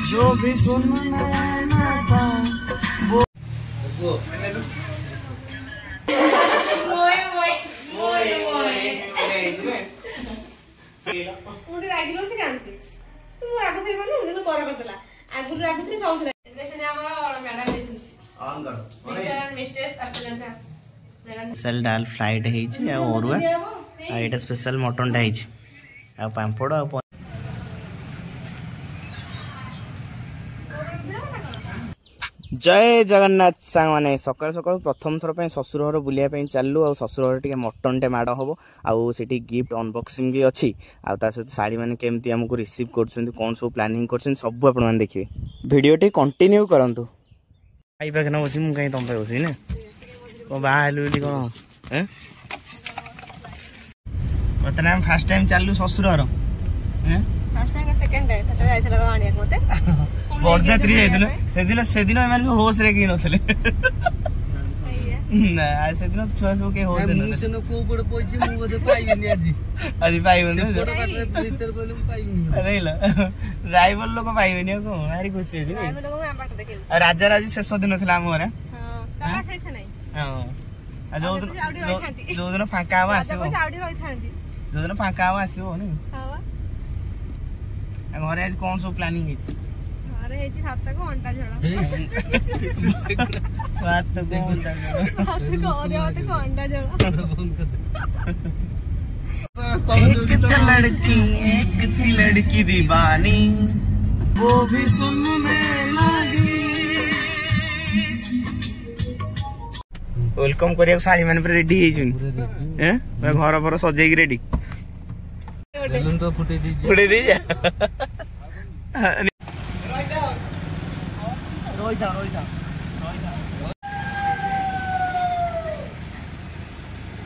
जो भी सुनना था वो स्पेशल डाल फ्लाइट है ओरुआ एटा स्पेशल मटन टा है पापड़ आ जय जगन्नाथ सांग मैंने सकाल सकाल प्रथम थर पर ससुर घर बुलाया चलू आ ससुर घर टे मटन टे माड़ हम आउ गिफ्ट अनबॉक्सिंग भी अच्छी आ सहित शाड़ी मैंने केमती आमको रिसीव कर कौन सब प्लानिंग कर सब आप देखिए वीडियो टी कंटिन्यू करंतु आई पाखे ना बसी मुझे तुम पे बस ना बाहर कौन बर्तमान फास्ट टाइम चलू ससुर घर बरजात्री जाइल से दिन होश रे कि नथिले ना से दिन छुआ सब के होश न को पड़ पैसे मु बदे पाइबेनी आज पाइबेनी भीतर बोले पाइबेनी अरे ला ड्राइवर लोग पाइबेनी को भारी खुशी अछि ड्राइवर लोग हम बात देखे राजा राजी शेष दिन थिला हम रे हां स्टार्ट खाइछ नै हां जो दिन फाका आवा आसीबो आउडी रहि थांती जो दिन फाका आवा आसीबो नै हां घरे आज कौन सब प्लानिंग है अरे हेची भात को अंडा झोड़ा भात को अंडा झोड़ा एक थी लड़की दीवानी वो भी सुनने लगी वेलकम करिया साड़ी माने पर रेडी हे छु हैं घर पर सजेई रेडी तो फुटे दी जा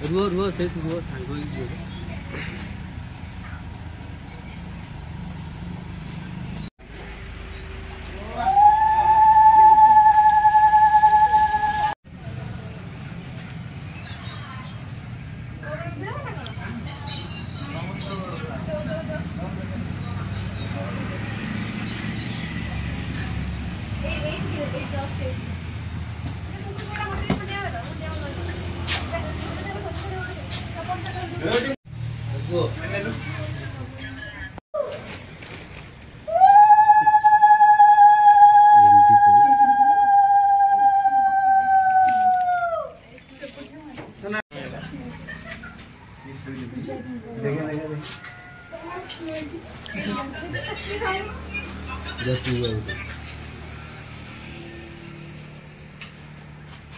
रुओ से रुओ सांगो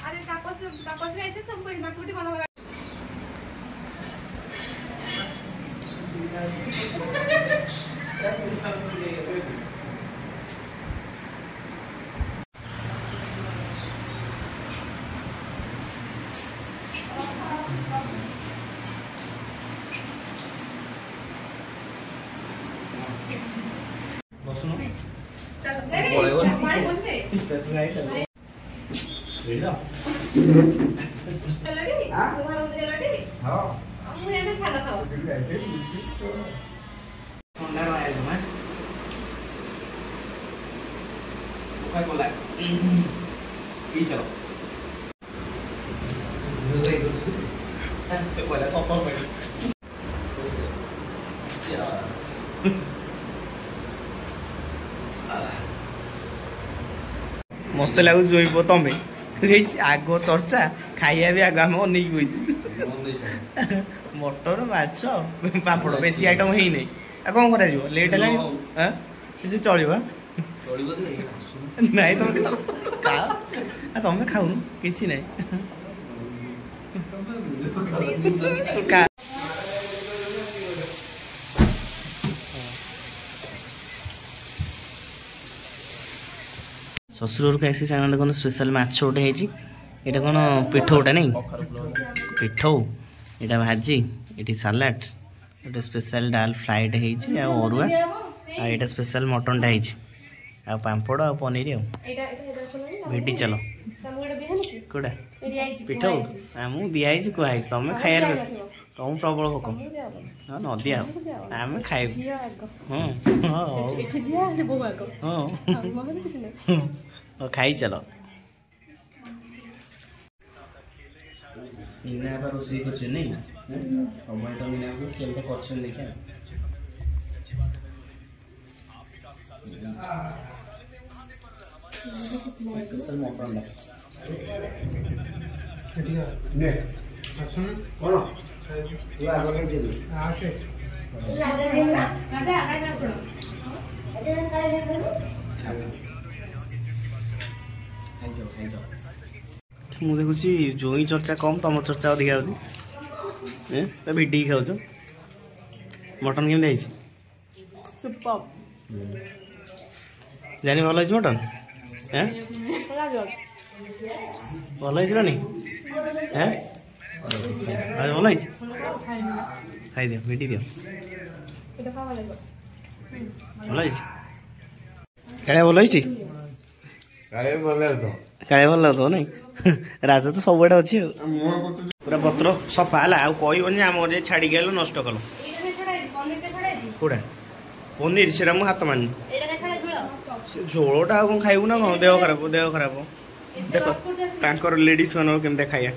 अरे तापस ऐसे संपई ना कुटी मला बसनो चल पानी बस दे रेडी चलडी हां तुम्हारा उधर चलडी हां हम ये छाड़ा था ठंडा आया ना ओके बोला ई चलो ये बोला सफल में मत लगुच जोइबो तमे आग चर्चा खाइया भी आग आम अनेक मटर माछ पापड़ बेसी आइटम है नहीं कौन कर लेट है चलो नाई तुम खाऊन कि ना ससुर को ऐसी सांग देखो स्पेशल माछ गोटे है कौन पिठौटा नहीं पिठौ यहाँ भाजी ये सालाड गोटे स्पेशल डाल फ्लाइट है ओरुआ यहाँ स्पेशल मटन टा है पापड़ आ पनीर भेटी चलो कौटा पिठौ आमको दिखाई कहई तुम खायार तुम प्रबल भोक न दिया आम खाए खाई चलो रोषे कर नहीं टमाटो मीना कर देखा मटन मु देखुची जोई चर्चा कम तुम चर्चा अधिका हो भिडी खाऊ मटन केमी जानी भल मटन भल नहीं भल खाई दियो भिडी दियो भल क्या भल काले भल तो नहीं राजा तो सब अच्छी पूरा पत्र सफा है कहनी आम छाड़ी गल नष्ट कल कौटा पनीर से हाथ मानी झोलटा कौन खाइबू ना कौन देह खराब देख लेडीज मान केमती खाया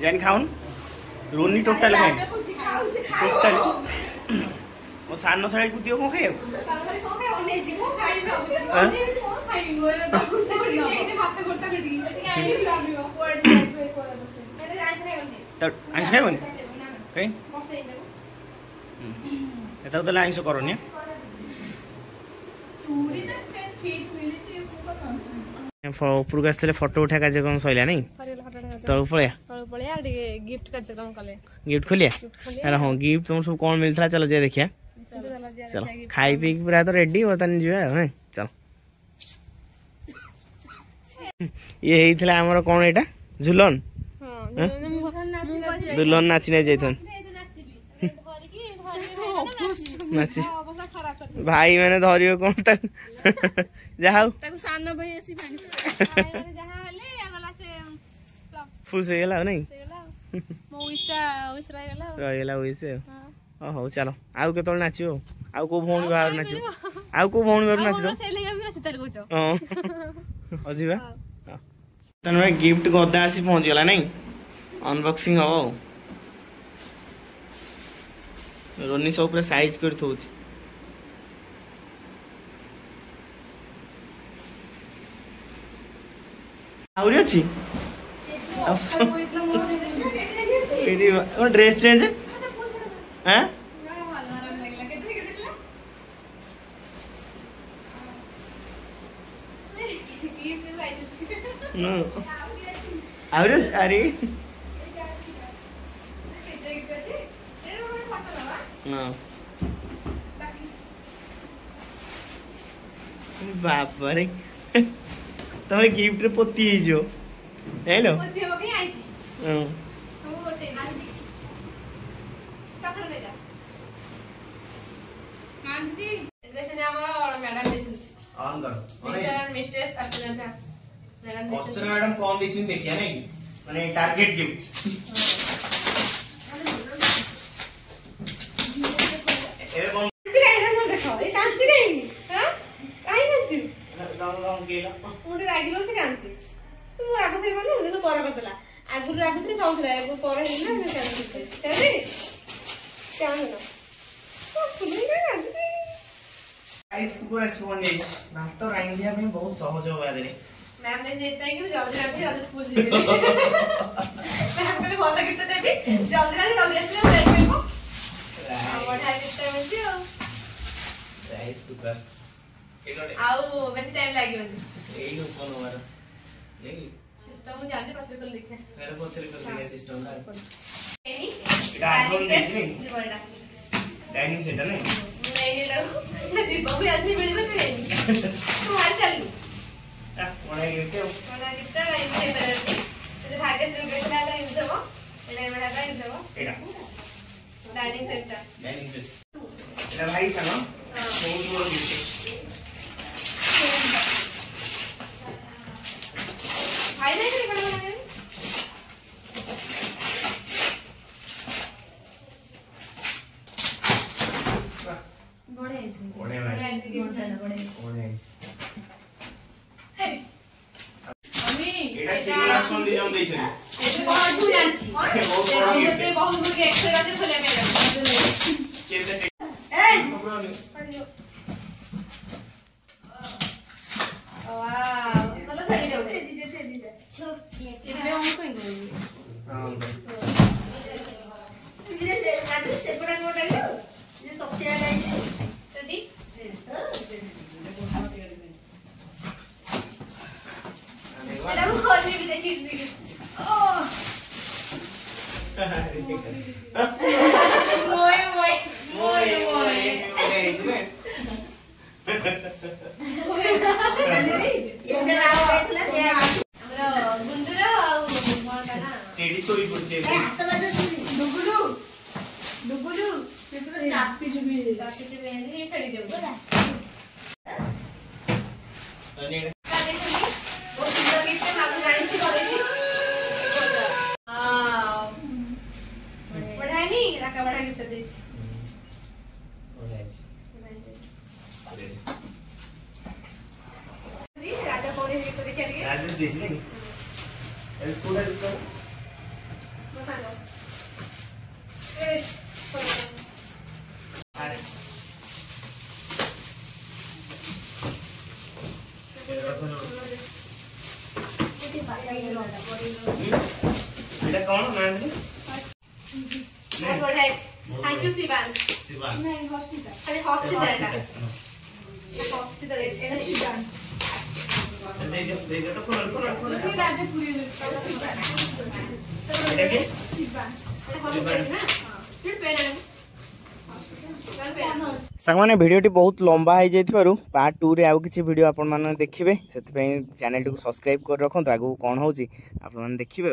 जानी खाऊन रोनी टोटाल टोटाल मो सान छाड़ी को दियो कौन खाइए आइस खाइबनी कहीं एता आइस करनी उपरक आसते फोटो उठा कार्यक्रम सैला नहीं तलू पलिया गिफ्ट खोलिया हाँ गिफ्ट तुम सब कौन मिलता चलो जे देखिया चलो खाई पी पूरा तो रेडी बर्तमान जी चलो ये होता आमर कौन यहाँ झुलन दुल्हन नाची नहीं जाइथन नाची भाई मैंने धरियो कौन तक जाओ फुस हो गला नहीं हौ चलो आउ के नाचो आउ को भौणी बाहर नाचो आउ को भौणी बाहर नाच गिफ्ट गदा आसी पहुंच गला नहीं अनबॉक्सिंग हम रोनी सब पूरा साइज कर थोच आउरी अछि ड्रेस चेंज हैं आउरी अरे बाप रे तुम गिफ्ट रे पोती जो हेलो मैडम कौन दी देखिए नहीं माने टारगेट गिफ्ट बहुत सहज हो मैम ने देता है कि जल्दी रात जल्दी स्कूल जीवे मैम को बहुत गिफ्ट देबी जल्दी रात जल्दी आसी जाई को बड़ा गिफ्ट मिलती हो राइस कुकर आउ बेसी टाइम लागियो एई नो फोन हमारा नहीं सिस्टम जाने पास कर लिखे मेरे को से कर दिया सिस्टम का any dining set dining set नहीं नहीं जी बाबू आज नहीं मिलबे नहीं तो हाल चल कोना गिफ्ट राइस बरती ते भागे से बेटला का यूज हो एडा बड़ा का यूज हो एडा डाइनिंग सेट एडा भाई सानो बहुत बड़ गिफ्ट एटा सिग्नल सुन दिजम देछन एटा बहुत दू जानची ते बहुत बुक एक्स्ट्रा से खोले मेरा केते ए वाओ मतलब सड़ी जाऊ दे छो ये हम कोई नहीं हां ये से आज से पड़ा कोटा गयो ये तोकिया गई तदी एटा को खोल ले भी देखी वीडियो ओ मोय मोय मोय मोय टेडी सोई पड़छे हाथ बाजू डुगुलू डुगुलू ते पूरा चापी जुबी ये छड़ी देबो अने का देखि वो सुंदर गीत से मागु जानि छी करे छी हां पढ़ाई नहीं राका बड़ा गीत दे छी पढ़ाई छी राजा कोने गीत देखिए रे राजा देख ले एल स्कूल है इसका बता दो ए बेटा कौन नाम है मैं पढ़ाई थैंक यू शिवांश शिवांश नहीं हर्षिता अरे हर्षिता हर्षिता एटा शिवांश दे तो खोल राजा पूरी बेटा के शिवांश शिवांश ना फिर पेन सागमाने भिडियोटी बहुत लंबा हो जाइथिबारु पार्ट 2 रे आउ किछि भिडियो आपन माने देखिबे सेति पई चैनल को सब्सक्राइब कर रखो आगु कोन होउची आपन माने देखिबे।